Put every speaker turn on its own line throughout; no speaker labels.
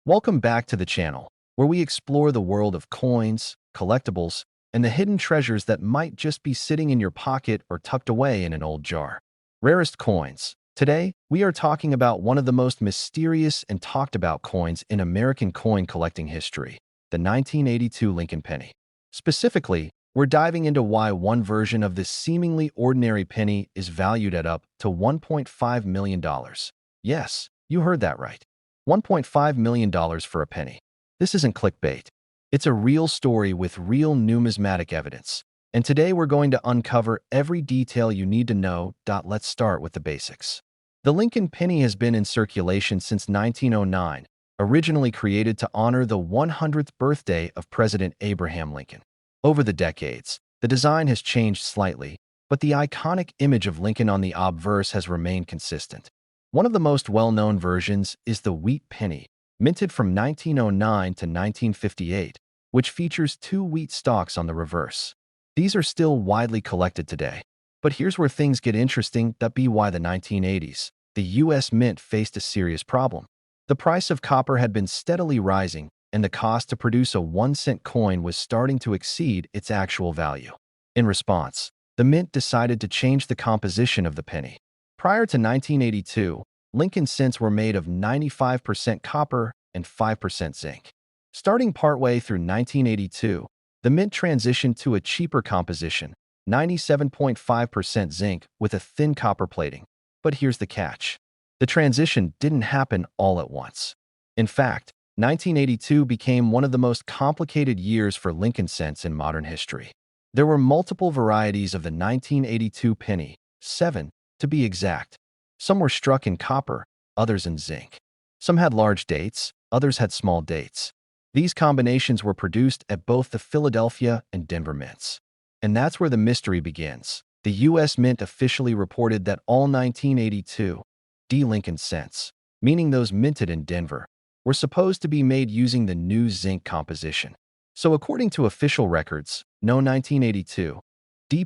Welcome back to the channel, where we explore the world of coins, collectibles, and the hidden treasures that might just be sitting in your pocket or tucked away in an old jar. Rarest coins. Today, we are talking about one of the most mysterious and talked about coins in American coin collecting history, the 1982 Lincoln penny. Specifically, we're diving into why one version of this seemingly ordinary penny is valued at up to $1.5 million. Yes, you heard that right. $1.5 million for a penny. This isn't clickbait. It's a real story with real numismatic evidence. And today we're going to uncover every detail you need to know. Let's start with the basics. The Lincoln penny has been in circulation since 1909, originally created to honor the 100th birthday of President Abraham Lincoln. Over the decades, the design has changed slightly, but the iconic image of Lincoln on the obverse has remained consistent. One of the most well-known versions is the wheat penny, minted from 1909 to 1958, which features two wheat stalks on the reverse. These are still widely collected today. But here's where things get interesting. By the 1980s, the U.S. Mint faced a serious problem. The price of copper had been steadily rising, and the cost to produce a 1-cent coin was starting to exceed its actual value. In response, the Mint decided to change the composition of the penny. Prior to 1982, Lincoln cents were made of 95% copper and 5% zinc. Starting partway through 1982, the Mint transitioned to a cheaper composition, 97.5% zinc with a thin copper plating. But here's the catch. The transition didn't happen all at once. In fact, 1982 became one of the most complicated years for Lincoln cents in modern history. There were multiple varieties of the 1982 penny, 7 to be exact. Some were struck in copper, others in zinc. Some had large dates, others had small dates. These combinations were produced at both the Philadelphia and Denver mints. And that's where the mystery begins. The U.S. Mint officially reported that all 1982 Lincoln cents, meaning those minted in Denver, were supposed to be made using the new zinc composition. So according to official records, no 1982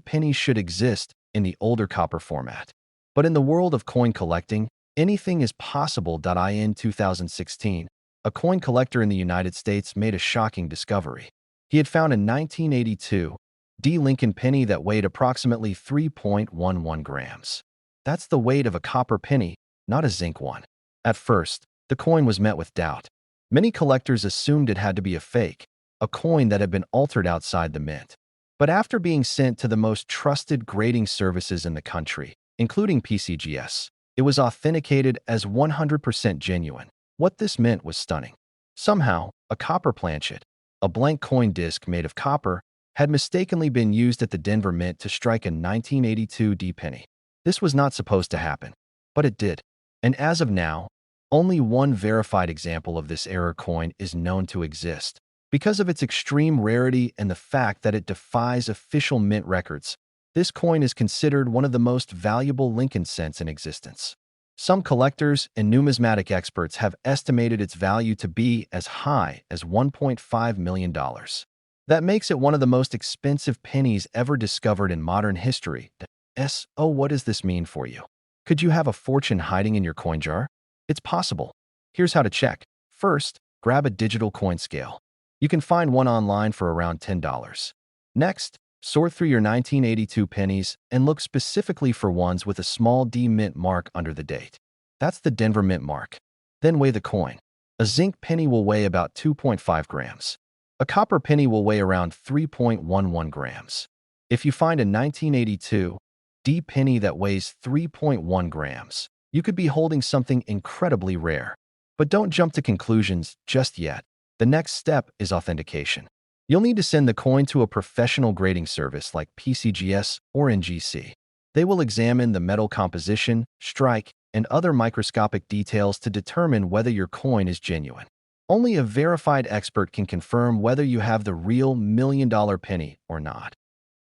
pennies should exist in the older copper format. But in the world of coin collecting, anything is possible. In 2016, a coin collector in the United States made a shocking discovery. He had found a 1982 Lincoln penny that weighed approximately 3.11 grams. That's the weight of a copper penny, not a zinc one. At first, the coin was met with doubt. Many collectors assumed it had to be a fake, a coin that had been altered outside the mint. But after being sent to the most trusted grading services in the country, including PCGS, it was authenticated as 100% genuine. What this meant was stunning. Somehow, a copper planchet, a blank coin disc made of copper, had mistakenly been used at the Denver Mint to strike a 1982 penny. This was not supposed to happen, but it did. And as of now, only one verified example of this error coin is known to exist. Because of its extreme rarity and the fact that it defies official mint records, this coin is considered one of the most valuable Lincoln cents in existence. Some collectors and numismatic experts have estimated its value to be as high as $1.5 million. That makes it one of the most expensive pennies ever discovered in modern history. Oh, what does this mean for you? Could you have a fortune hiding in your coin jar? It's possible. Here's how to check. First, grab a digital coin scale. You can find one online for around $10. Next, sort through your 1982 pennies and look specifically for ones with a small D mint mark under the date. That's the Denver Mint mark. Then weigh the coin. A zinc penny will weigh about 2.5 grams. A copper penny will weigh around 3.11 grams. If you find a 1982 penny that weighs 3.1 grams, you could be holding something incredibly rare. But don't jump to conclusions just yet. The next step is authentication. You'll need to send the coin to a professional grading service like PCGS or NGC. They will examine the metal composition, strike, and other microscopic details to determine whether your coin is genuine. Only a verified expert can confirm whether you have the real million-dollar penny or not.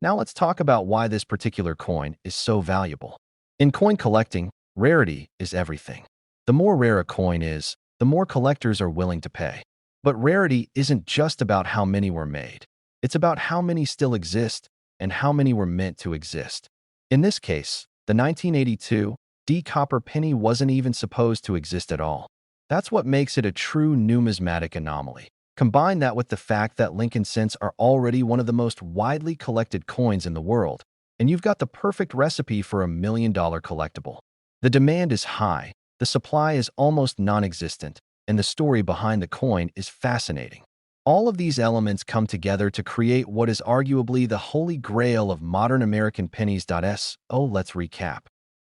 Now let's talk about why this particular coin is so valuable. In coin collecting, rarity is everything. The more rare a coin is, the more collectors are willing to pay. But rarity isn't just about how many were made. It's about how many still exist and how many were meant to exist. In this case, the 1982 copper penny wasn't even supposed to exist at all. That's what makes it a true numismatic anomaly. Combine that with the fact that Lincoln cents are already one of the most widely collected coins in the world, and you've got the perfect recipe for a $1 million collectible. The demand is high, the supply is almost non-existent, and the story behind the coin is fascinating. All of these elements come together to create what is arguably the holy grail of modern American pennies. So let's recap.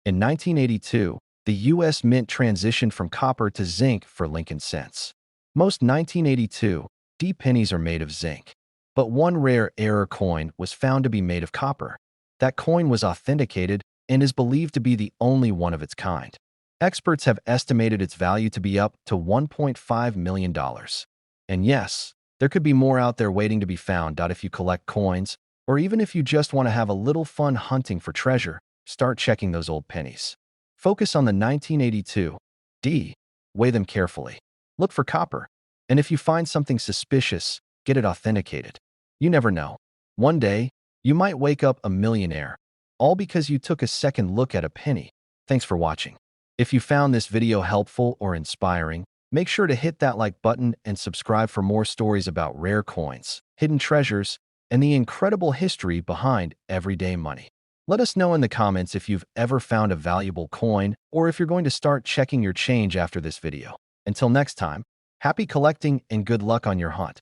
In 1982, the U.S. Mint transitioned from copper to zinc for Lincoln cents. Most 1982 D pennies are made of zinc, but one rare error coin was found to be made of copper. That coin was authenticated and is believed to be the only one of its kind. Experts have estimated its value to be up to $1.5 million. And yes, there could be more out there waiting to be found. If you collect coins, or even if you just want to have a little fun hunting for treasure, start checking those old pennies. Focus on the 1982 D. Weigh them carefully. Look for copper. And if you find something suspicious, get it authenticated. You never know. One day, you might wake up a millionaire, all because you took a second look at a penny. Thanks for watching. If you found this video helpful or inspiring, make sure to hit that like button and subscribe for more stories about rare coins, hidden treasures, and the incredible history behind everyday money. Let us know in the comments if you've ever found a valuable coin or if you're going to start checking your change after this video. Until next time, happy collecting and good luck on your hunt.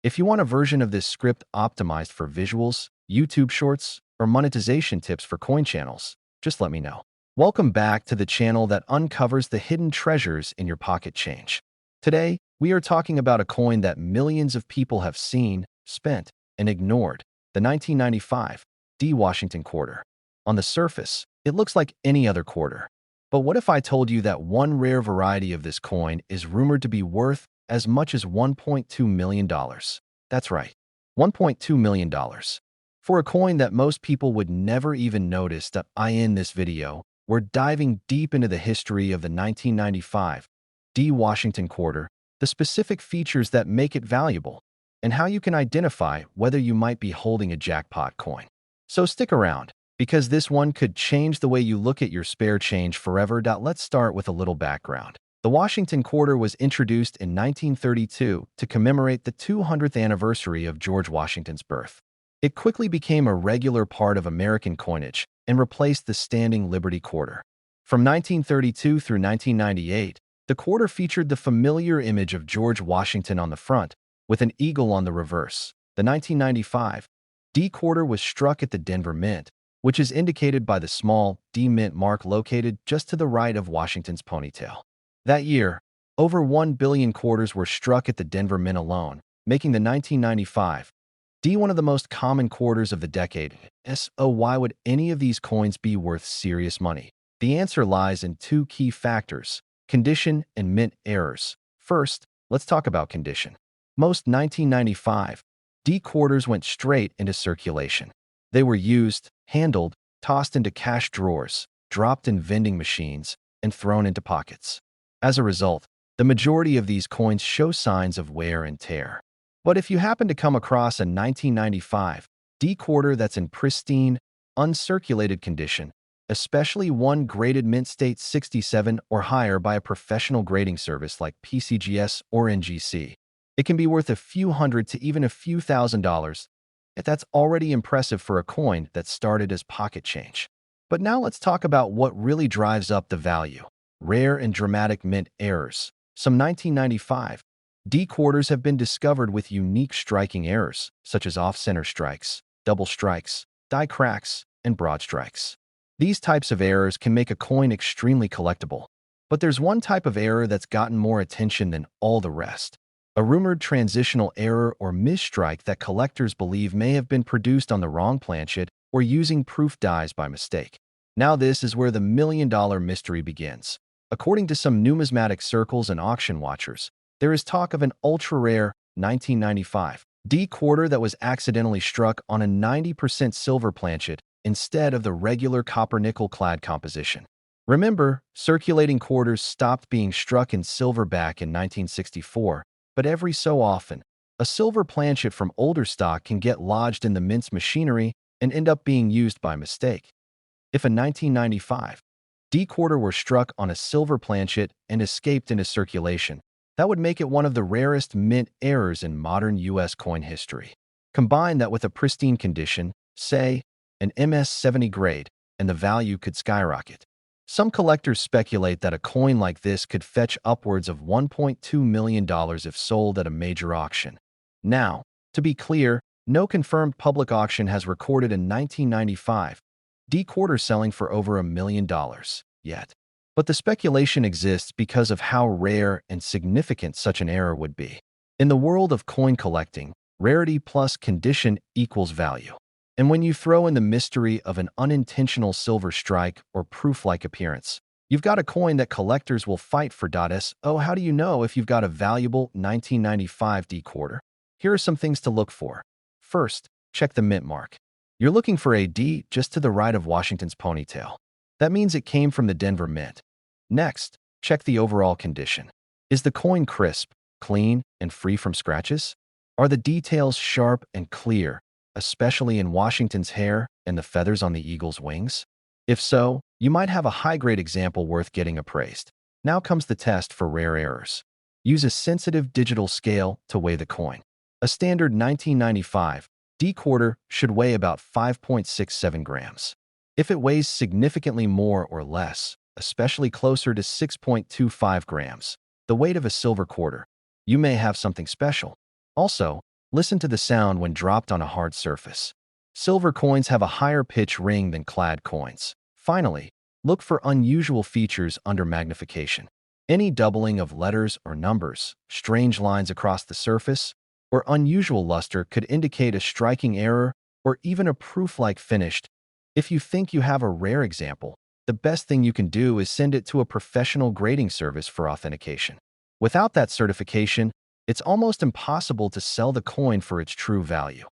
If you want a version of this script optimized for visuals, YouTube shorts, or monetization tips for coin channels, just let me know. Welcome back to the channel that uncovers the hidden treasures in your pocket change. Today, we are talking about a coin that millions of people have seen, spent, and ignored, the 1995 D Washington quarter. On the surface, it looks like any other quarter. But what if I told you that one rare variety of this coin is rumored to be worth as much as $1.2 million? That's right, $1.2 million. For a coin that most people would never even notice. In this video, we're diving deep into the history of the 1995 D Washington quarter, the specific features that make it valuable, and how you can identify whether you might be holding a jackpot coin. So stick around, because this one could change the way you look at your spare change forever. Let's start with a little background. The Washington quarter was introduced in 1932 to commemorate the 200th anniversary of George Washington's birth. It quickly became a regular part of American coinage and replaced the standing Liberty quarter. From 1932 through 1998, the quarter featured the familiar image of George Washington on the front, with an eagle on the reverse. The 1995 D quarter was struck at the Denver Mint, which is indicated by the small D Mint mark located just to the right of Washington's ponytail. That year, over 1 billion quarters were struck at the Denver Mint alone, making the 1995 D one of the most common quarters of the decade. So why would any of these coins be worth serious money? The answer lies in two key factors: condition and mint errors. First, let's talk about condition. Most 1995 D quarters went straight into circulation. They were used, handled, tossed into cash drawers, dropped in vending machines, and thrown into pockets. As a result, the majority of these coins show signs of wear and tear. But if you happen to come across a 1995 D quarter that's in pristine, uncirculated condition, especially one graded mint state 67 or higher by a professional grading service like PCGS or NGC, it can be worth a few hundred to even a few $1,000s. That's already impressive for a coin that started as pocket change. But now let's talk about what really drives up the value: rare and dramatic mint errors. Some 1995 D quarters have been discovered with unique striking errors, such as off-center strikes, double strikes, die cracks, and broad strikes. These types of errors can make a coin extremely collectible. But there's one type of error that's gotten more attention than all the rest: a rumored transitional error or misstrike that collectors believe may have been produced on the wrong planchet or using proof dies by mistake. Now this is where the million-dollar mystery begins. According to some numismatic circles and auction watchers, there is talk of an ultra-rare 1995 D quarter that was accidentally struck on a 90% silver planchet instead of the regular copper-nickel clad composition. Remember, circulating quarters stopped being struck in silver back in 1964, but every so often, a silver planchet from older stock can get lodged in the mint's machinery and end up being used by mistake. If a 1995 D-quarter were struck on a silver planchet and escaped into circulation. That would make it one of the rarest mint errors in modern U.S. coin history. Combine that with a pristine condition, say, an MS-70 grade, and the value could skyrocket. Some collectors speculate that a coin like this could fetch upwards of $1.2 million if sold at a major auction. Now, to be clear, no confirmed public auction has recorded in 1995 D-quarter selling for over $1 million yet. But the speculation exists because of how rare and significant such an error would be. In the world of coin collecting, rarity plus condition equals value. And when you throw in the mystery of an unintentional silver strike or proof-like appearance, you've got a coin that collectors will fight for. So how do you know if you've got a valuable 1995 D-quarter? Here are some things to look for. First, check the mint mark. You're looking for a D just to the right of Washington's ponytail. That means it came from the Denver Mint. Next, check the overall condition. Is the coin crisp, clean, and free from scratches? Are the details sharp and clear, especially in Washington's hair and the feathers on the eagle's wings? If so, you might have a high-grade example worth getting appraised. Now comes the test for rare errors. Use a sensitive digital scale to weigh the coin. A standard 1995 D-quarter should weigh about 5.67 grams. If it weighs significantly more or less, especially closer to 6.25 grams, the weight of a silver quarter, you may have something special. Also, listen to the sound when dropped on a hard surface. Silver coins have a higher pitch ring than clad coins. Finally, look for unusual features under magnification. Any doubling of letters or numbers, strange lines across the surface, or unusual luster could indicate a striking error or even a proof-like finish. If you think you have a rare example, the best thing you can do is send it to a professional grading service for authentication. Without that certification, it's almost impossible to sell the coin for its true value.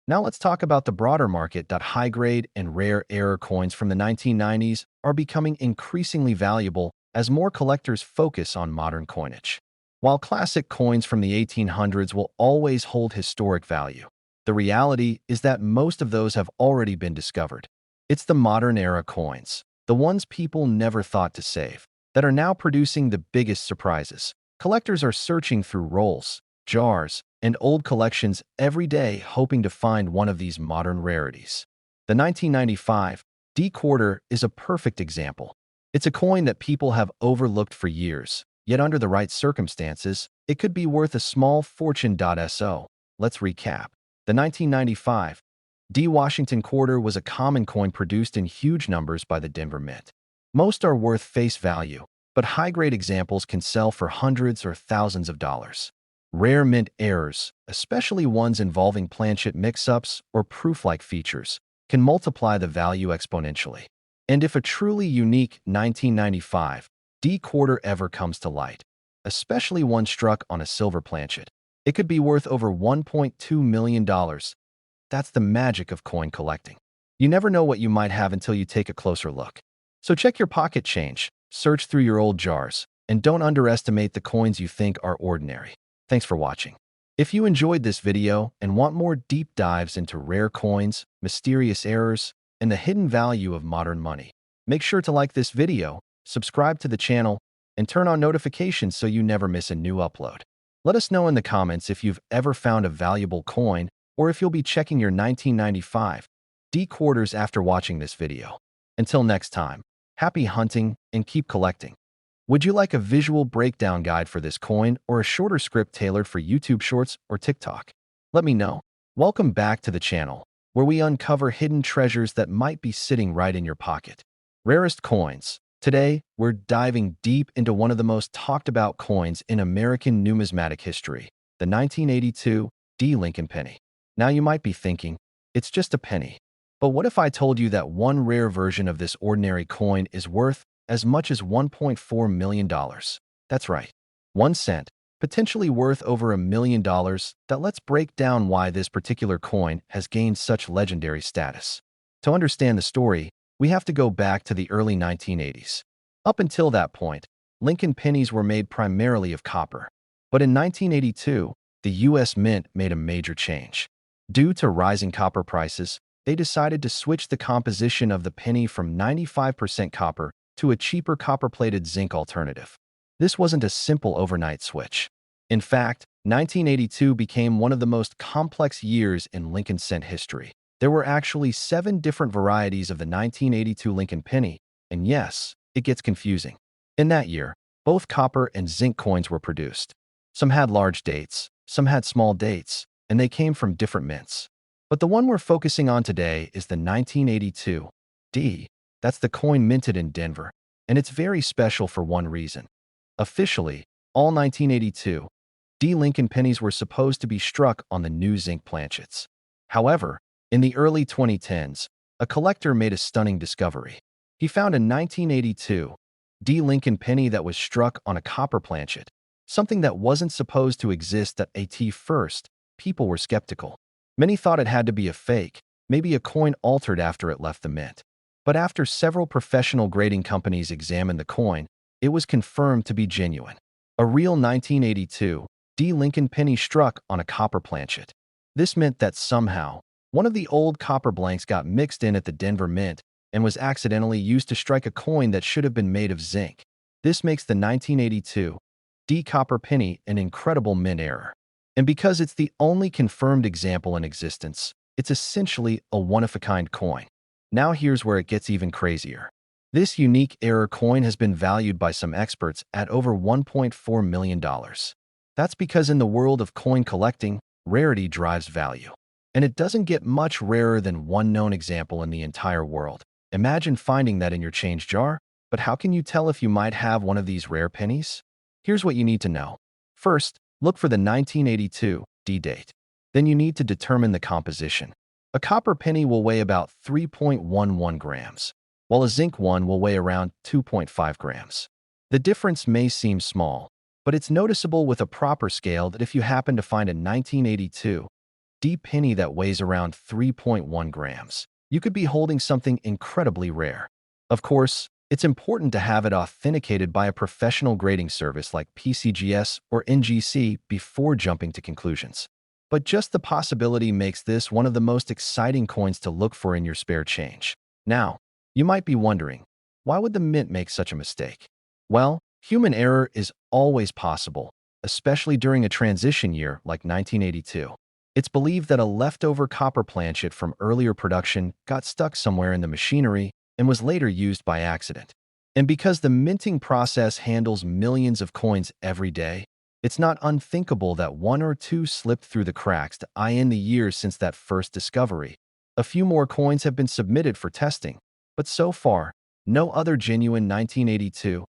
Now let's talk about the broader market. High-grade and rare error coins from the 1990s are becoming increasingly valuable as more collectors focus on modern coinage. While classic coins from the 1800s will always hold historic value, the reality is that most of those have already been discovered. It's the modern era coins, the ones people never thought to save, that are now producing the biggest surprises. Collectors are searching through rolls, jars, and old collections every day hoping to find one of these modern rarities. The 1995 D-quarter is a perfect example. It's a coin that people have overlooked for years, yet under the right circumstances, it could be worth a small fortune. So, let's recap. The 1995 D Washington quarter was a common coin produced in huge numbers by the Denver Mint. Most are worth face value, but high-grade examples can sell for hundreds or thousands of dollars. Rare mint errors, especially ones involving planchet mix-ups or proof-like features, can multiply the value exponentially. And if a truly unique 1995 D-quarter ever comes to light, especially one struck on a silver planchet, it could be worth over $1.2 million. That's the magic of coin collecting. You never know what you might have until you take a closer look. So check your pocket change, search through your old jars, and don't underestimate the coins you think are ordinary. Thanks for watching. If you enjoyed this video and want more deep dives into rare coins, mysterious errors, and the hidden value of modern money, make sure to like this video, subscribe to the channel, and turn on notifications so you never miss a new upload. Let us know in the comments if you've ever found a valuable coin or if you'll be checking your 1995 D-quarters after watching this video. Until next time, happy hunting and keep collecting. Would you like a visual breakdown guide for this coin or a shorter script tailored for YouTube Shorts or TikTok? Let me know. Welcome back to the channel, where we uncover hidden treasures that might be sitting right in your pocket. Rarest coins. Today, we're diving deep into one of the most talked about coins in American numismatic history, the 1982 D Lincoln penny. Now you might be thinking, it's just a penny. But what if I told you that one rare version of this ordinary coin is worth as much as $1.4 million? That's right, 1 cent, potentially worth over $1 million. Let's break down why this particular coin has gained such legendary status. To understand the story, we have to go back to the early 1980s. Up until that point, Lincoln pennies were made primarily of copper. But in 1982, the U.S. Mint made a major change. Due to rising copper prices, they decided to switch the composition of the penny from 95% copper to a cheaper copper-plated zinc alternative. This wasn't a simple overnight switch. In fact, 1982 became one of the most complex years in Lincoln cent history. There were actually 7 different varieties of the 1982 Lincoln penny, and yes, it gets confusing. In that year, both copper and zinc coins were produced. Some had large dates, some had small dates, and they came from different mints. But the one we're focusing on today is the 1982 D. That's the coin minted in Denver, and it's very special for one reason. Officially, all 1982 D Lincoln pennies were supposed to be struck on the new zinc planchets. However, in the early 2010s, a collector made a stunning discovery. He found a 1982 D Lincoln penny that was struck on a copper planchet, something that wasn't supposed to exist at first. People were skeptical. Many thought it had to be a fake, maybe a coin altered after it left the mint. But after several professional grading companies examined the coin, it was confirmed to be genuine. A real 1982 D Lincoln penny struck on a copper planchet. This meant that somehow, one of the old copper blanks got mixed in at the Denver Mint and was accidentally used to strike a coin that should have been made of zinc. This makes the 1982 D copper penny an incredible mint error. And because it's the only confirmed example in existence, it's essentially a one-of-a-kind coin. Now here's where it gets even crazier. This unique error coin has been valued by some experts at over $1.4 million. That's because in the world of coin collecting, rarity drives value. And it doesn't get much rarer than one known example in the entire world. Imagine finding that in your change jar, but how can you tell if you might have one of these rare pennies? Here's what you need to know. First, look for the 1982 D date. Then you need to determine the composition. A copper penny will weigh about 3.11 grams, while a zinc one will weigh around 2.5 grams. The difference may seem small, but it's noticeable with a proper scale that if you happen to find a 1982 D penny that weighs around 3.1 grams, you could be holding something incredibly rare. Of course, it's important to have it authenticated by a professional grading service like PCGS or NGC before jumping to conclusions. But just the possibility makes this one of the most exciting coins to look for in your spare change. Now, you might be wondering, why would the mint make such a mistake? Well, human error is always possible, especially during a transition year like 1982. It's believed that a leftover copper planchet from earlier production got stuck somewhere in the machinery and was later used by accident. And because the minting process handles millions of coins every day, it's not unthinkable that one or two slipped through the cracks in the years since that first discovery. A few more coins have been submitted for testing, but so far, no other genuine 1982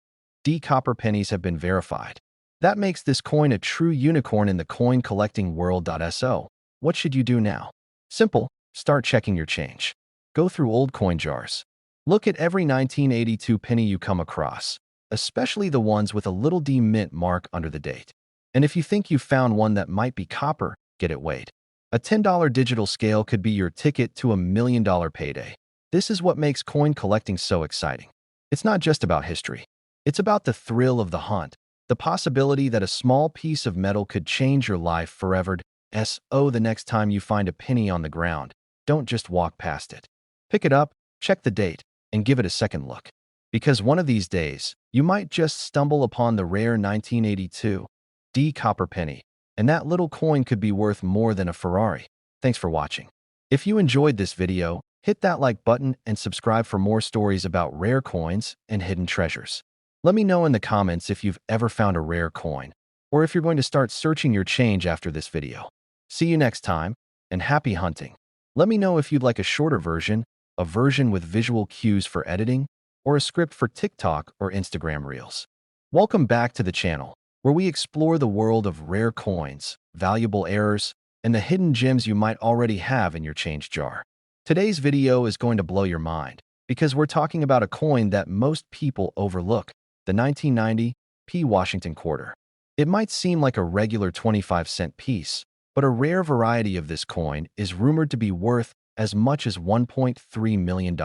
D copper pennies have been verified. That makes this coin a true unicorn in the coin collecting world. So, what should you do now? Simple, start checking your change. Go through old coin jars. Look at every 1982 penny you come across, especially the ones with a little D mint mark under the date. And if you think you've found one that might be copper, get it weighed. A $10 digital scale could be your ticket to $1 million payday. This is what makes coin collecting so exciting. It's not just about history. It's about the thrill of the hunt, the possibility that a small piece of metal could change your life forever. The next time you find a penny on the ground, don't just walk past it. Pick it up, check the date, and give it a second look. Because one of these days, you might just stumble upon the rare 1982 D copper penny, and that little coin could be worth more than a Ferrari. Thanks for watching. If you enjoyed this video, hit that like button and subscribe for more stories about rare coins and hidden treasures. Let me know in the comments if you've ever found a rare coin, or if you're going to start searching your change after this video. See you next time, and happy hunting. Let me know if you'd like a shorter version, a version with visual cues for editing, or a script for TikTok or Instagram Reels. Welcome back to the channel, where we explore the world of rare coins, valuable errors, and the hidden gems you might already have in your change jar. Today's video is going to blow your mind, because we're talking about a coin that most people overlook, the 1990 P Washington quarter. It might seem like a regular 25-cent piece, but a rare variety of this coin is rumored to be worth as much as $1.3 million.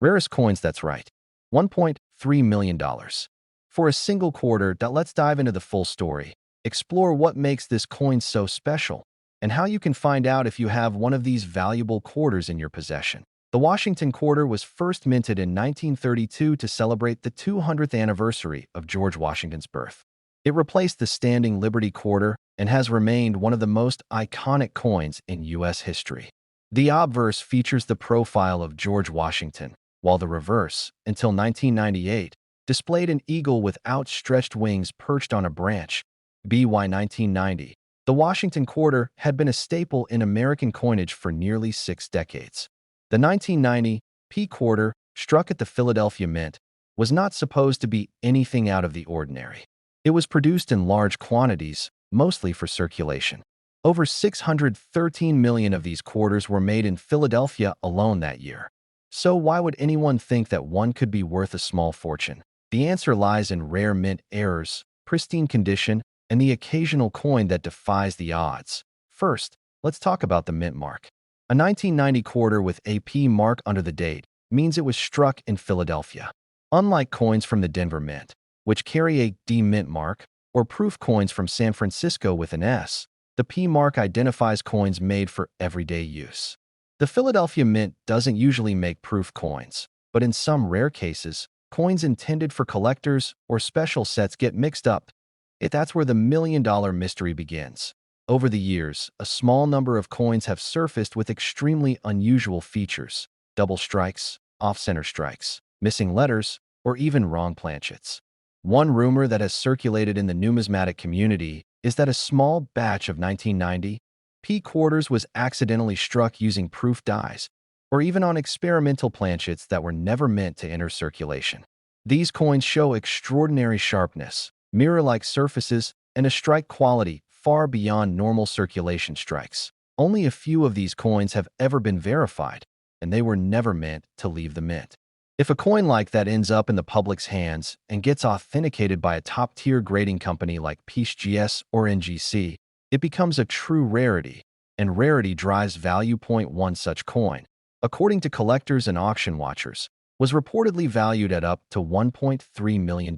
Rarest coins, that's right, $1.3 million. For a single quarter, let's dive into the full story, explore what makes this coin so special, and how you can find out if you have one of these valuable quarters in your possession. The Washington quarter was first minted in 1932 to celebrate the 200th anniversary of George Washington's birth. It replaced the standing Liberty quarter and has remained one of the most iconic coins in U.S. history. The obverse features the profile of George Washington, while the reverse, until 1998, displayed an eagle with outstretched wings perched on a branch. BY 1990, the Washington quarter had been a staple in American coinage for nearly 6 decades. The 1990 P quarter, struck at the Philadelphia Mint, was not supposed to be anything out of the ordinary. It was produced in large quantities, mostly for circulation. Over 613 million of these quarters were made in Philadelphia alone that year. So why would anyone think that one could be worth a small fortune? The answer lies in rare mint errors, pristine condition, and the occasional coin that defies the odds. First, let's talk about the mint mark. A 1990 quarter with a P mark under the date means it was struck in Philadelphia. Unlike coins from the Denver Mint, which carry a D mint mark, or proof coins from San Francisco with an S, the P mark identifies coins made for everyday use. The Philadelphia Mint doesn't usually make proof coins, but in some rare cases, coins intended for collectors or special sets get mixed up. That's where the million-dollar mystery begins. Over the years, a small number of coins have surfaced with extremely unusual features: double strikes, off-center strikes, missing letters, or even wrong planchets. One rumor that has circulated in the numismatic community is that a small batch of 1990 P quarters was accidentally struck using proof dies, or even on experimental planchets that were never meant to enter circulation. These coins show extraordinary sharpness, mirror-like surfaces, and a strike quality far beyond normal circulation strikes. Only a few of these coins have ever been verified, and they were never meant to leave the mint. If a coin like that ends up in the public's hands and gets authenticated by a top-tier grading company like PGS or NGC, it becomes a true rarity, and rarity drives value. One such coin, according to collectors and auction watchers, was reportedly valued at up to $1.3 million.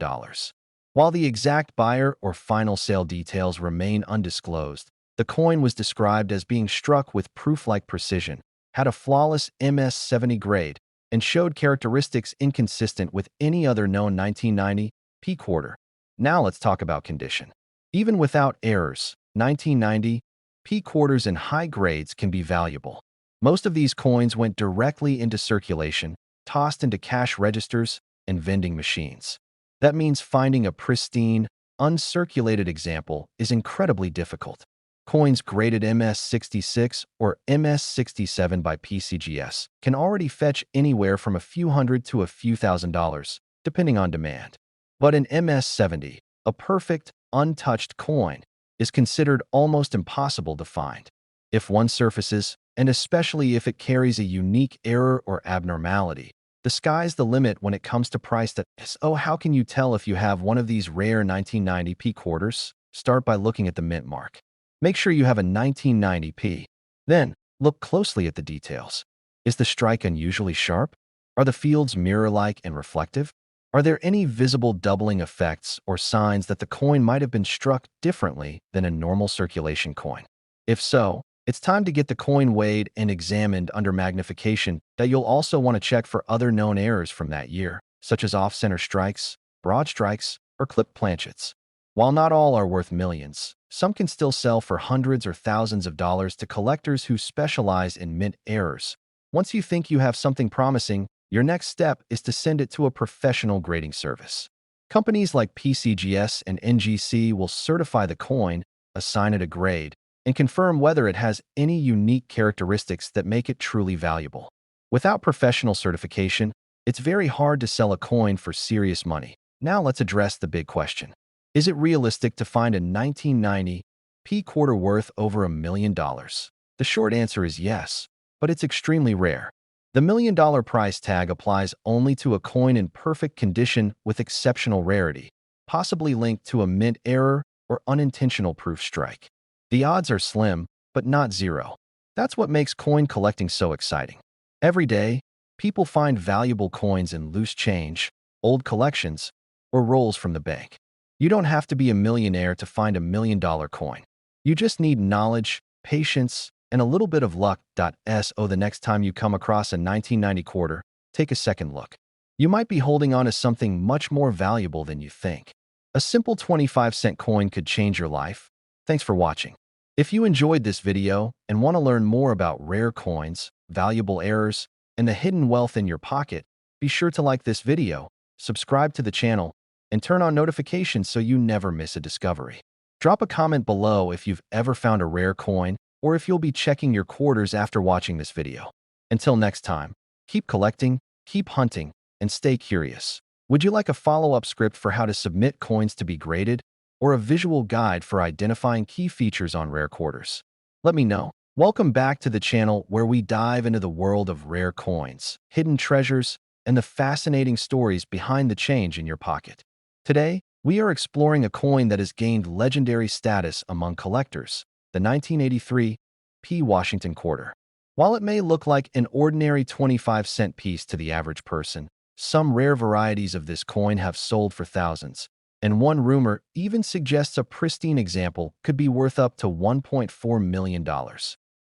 While the exact buyer or final sale details remain undisclosed, the coin was described as being struck with proof-like precision, had a flawless MS-70 grade, and showed characteristics inconsistent with any other known 1990 P quarter. Now let's talk about condition. Even without errors, 1990 P quarters in high grades can be valuable. Most of these coins went directly into circulation, tossed into cash registers and vending machines. That means finding a pristine, uncirculated example is incredibly difficult. Coins graded MS-66 or MS-67 by PCGS can already fetch anywhere from a few hundred to a few $1,000s, depending on demand. But an MS-70, a perfect, untouched coin, is considered almost impossible to find. If one surfaces, and especially if it carries a unique error or abnormality, the sky's the limit when it comes to price. So how can you tell if you have one of these rare 1990 P quarters? Start by looking at the mint mark. Make sure you have a 1990 P. Then, look closely at the details. Is the strike unusually sharp? Are the fields mirror-like and reflective? Are there any visible doubling effects or signs that the coin might have been struck differently than a normal circulation coin? If so, it's time to get the coin weighed and examined under magnification. You'll also want to check for other known errors from that year, such as off-center strikes, broad strikes, or clipped planchets. While not all are worth millions, some can still sell for hundreds or thousands of dollars to collectors who specialize in mint errors. Once you think you have something promising, your next step is to send it to a professional grading service. Companies like PCGS and NGC will certify the coin, assign it a grade, and confirm whether it has any unique characteristics that make it truly valuable. Without professional certification, it's very hard to sell a coin for serious money. Now let's address the big question. Is it realistic to find a 1990 P quarter worth over $1 million? The short answer is yes, but it's extremely rare. The $1 million price tag applies only to a coin in perfect condition with exceptional rarity, possibly linked to a mint error or unintentional proof strike. The odds are slim, but not zero. That's what makes coin collecting so exciting. Every day, people find valuable coins in loose change, old collections, or rolls from the bank. You don't have to be a millionaire to find a $1 million coin. You just need knowledge, patience, and a little bit of luck. So the next time you come across a 1990 quarter, take a second look. You might be holding on to something much more valuable than you think. A simple 25-cent coin could change your life. Thanks for watching. If you enjoyed this video and want to learn more about rare coins, valuable errors, and the hidden wealth in your pocket, be sure to like this video, subscribe to the channel, and turn on notifications so you never miss a discovery. Drop a comment below if you've ever found a rare coin or if you'll be checking your quarters after watching this video. Until next time, keep collecting, keep hunting, and stay curious. Would you like a follow-up script for how to submit coins to be graded, or a visual guide for identifying key features on rare quarters? Let me know. Welcome back to the channel where we dive into the world of rare coins, hidden treasures, and the fascinating stories behind the change in your pocket. Today, we are exploring a coin that has gained legendary status among collectors, the 1983 P. Washington quarter. While it may look like an ordinary 25-cent piece to the average person, some rare varieties of this coin have sold for thousands, and one rumor even suggests a pristine example could be worth up to $1.4 million.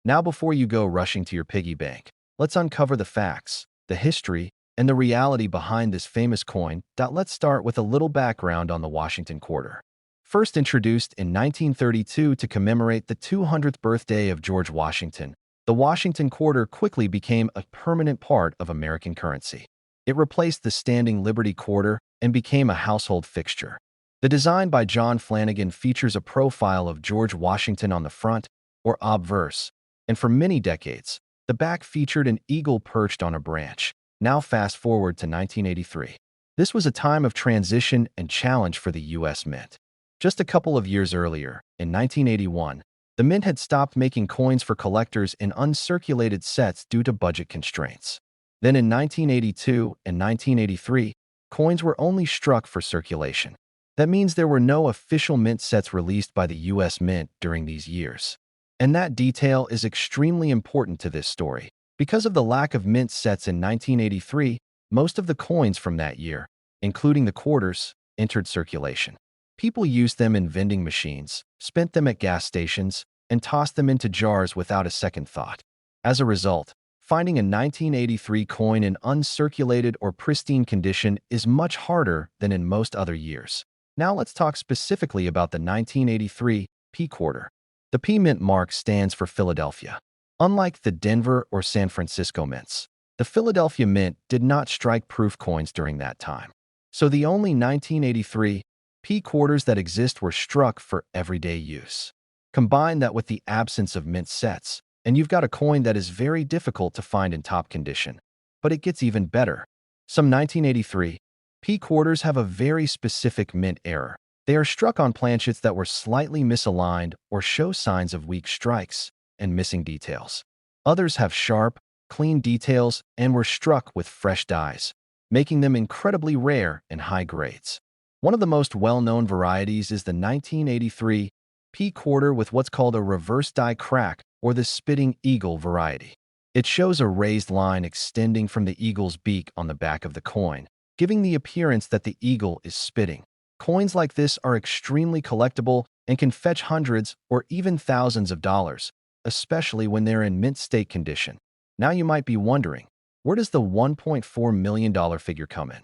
Now, before you go rushing to your piggy bank, let's uncover the facts, the history, and the reality behind this famous coin. Let's start with a little background on the Washington quarter. First introduced in 1932 to commemorate the 200th birthday of George Washington, the Washington quarter quickly became a permanent part of American currency. It replaced the standing Liberty quarter and became a household fixture. The design by John Flanagan features a profile of George Washington on the front, or obverse, and for many decades, the back featured an eagle perched on a branch. Now fast forward to 1983. This was a time of transition and challenge for the U.S. Mint. Just a couple of years earlier, in 1981, the Mint had stopped making coins for collectors in uncirculated sets due to budget constraints. Then in 1982 and 1983, coins were only struck for circulation. That means there were no official mint sets released by the U.S. Mint during these years. And that detail is extremely important to this story. Because of the lack of mint sets in 1983, most of the coins from that year, including the quarters, entered circulation. People used them in vending machines, spent them at gas stations, and tossed them into jars without a second thought. As a result, finding a 1983 coin in uncirculated or pristine condition is much harder than in most other years. Now let's talk specifically about the 1983 P quarter. The P mint mark stands for Philadelphia. Unlike the Denver or San Francisco mints, the Philadelphia Mint did not strike proof coins during that time. So the only 1983 P quarters that exist were struck for everyday use. Combine that with the absence of mint sets, and you've got a coin that is very difficult to find in top condition. But it gets even better. Some 1983 P quarters have a very specific mint error. They are struck on planchets that were slightly misaligned or show signs of weak strikes and missing details. Others have sharp, clean details and were struck with fresh dies, making them incredibly rare and high grades. One of the most well-known varieties is the 1983 P quarter with what's called a reverse die crack, or the spitting eagle variety. It shows a raised line extending from the eagle's beak on the back of the coin, giving the appearance that the eagle is spitting. Coins like this are extremely collectible and can fetch hundreds or even thousands of dollars, especially when they're in mint state condition. Now you might be wondering, where does the $1.4 million figure come in?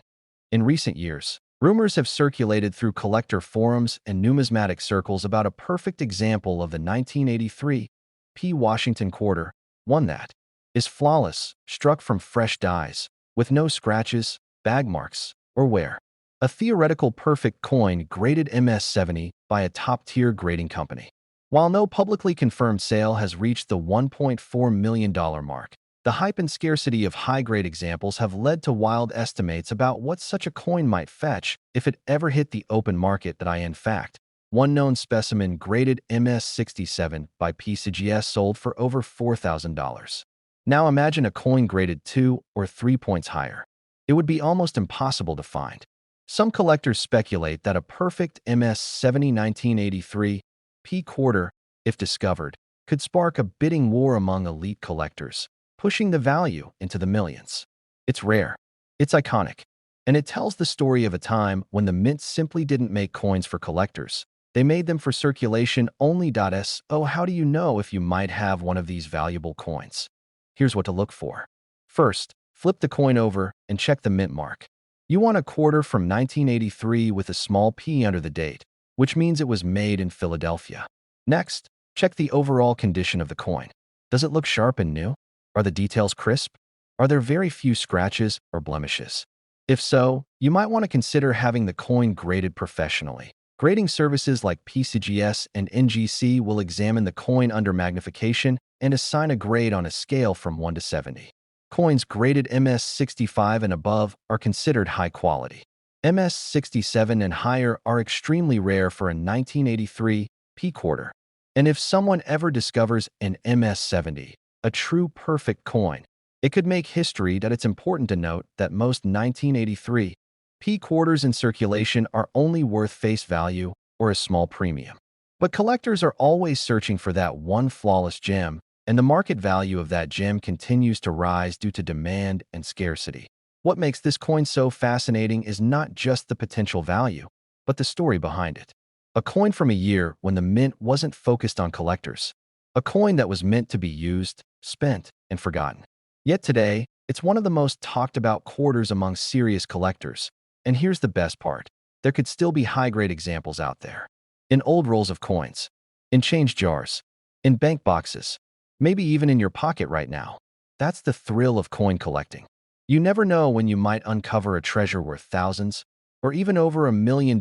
In recent years, rumors have circulated through collector forums and numismatic circles about a perfect example of the 1983 P. Washington quarter, one that is flawless, struck from fresh dies, with no scratches, bag marks, or wear. A theoretical perfect coin graded MS-70 by a top-tier grading company. While no publicly confirmed sale has reached the $1.4 million mark, the hype and scarcity of high-grade examples have led to wild estimates about what such a coin might fetch if it ever hit the open market. In fact, one known specimen graded MS-67 by PCGS sold for over $4,000. Now imagine a coin graded 2 or 3 points higher. It would be almost impossible to find. Some collectors speculate that a perfect MS-70 1983 P quarter, if discovered, could spark a bidding war among elite collectors, pushing the value into the millions. It's rare, it's iconic, and it tells the story of a time when the mint simply didn't make coins for collectors. They made them for circulation only. So how do you know if you might have one of these valuable coins? Here's what to look for. First, flip the coin over and check the mint mark. You want a quarter from 1983 with a small p under the date, which means it was made in Philadelphia. Next, check the overall condition of the coin. Does it look sharp and new? Are the details crisp? Are there very few scratches or blemishes? If so, you might want to consider having the coin graded professionally. Grading services like PCGS and NGC will examine the coin under magnification and assign a grade on a scale from 1 to 70. Coins graded MS65 and above are considered high quality. MS67 and higher are extremely rare for a 1983 P quarter. And if someone ever discovers an MS70, a true perfect coin, it could make history. It's important to note that most 1983 P quarters in circulation are only worth face value or a small premium. But collectors are always searching for that one flawless gem, and the market value of that gem continues to rise due to demand and scarcity. What makes this coin so fascinating is not just the potential value, but the story behind it. A coin from a year when the mint wasn't focused on collectors. A coin that was meant to be used, spent, and forgotten. Yet today, it's one of the most talked about quarters among serious collectors. And here's the best part. There could still be high-grade examples out there. In old rolls of coins, in change jars, in bank boxes, maybe even in your pocket right now. That's the thrill of coin collecting. You never know when you might uncover a treasure worth thousands or even over $1 million.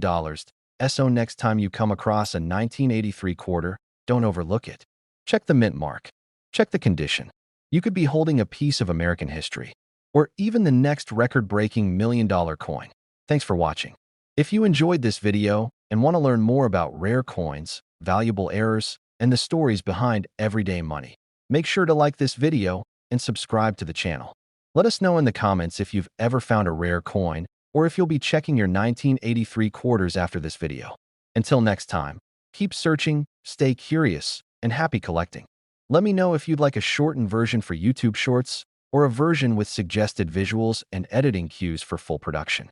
So next time you come across a 1983 quarter, don't overlook it. Check the mint mark. Check the condition. You could be holding a piece of American history or even the next record-breaking $1 million coin. Thanks for watching. If you enjoyed this video and want to learn more about rare coins, valuable errors, and the stories behind everyday money, make sure to like this video and subscribe to the channel. Let us know in the comments if you've ever found a rare coin or if you'll be checking your 1983 quarters after this video. Until next time, keep searching, stay curious, and happy collecting. Let me know if you'd like a shortened version for YouTube Shorts or a version with suggested visuals and editing cues for full production.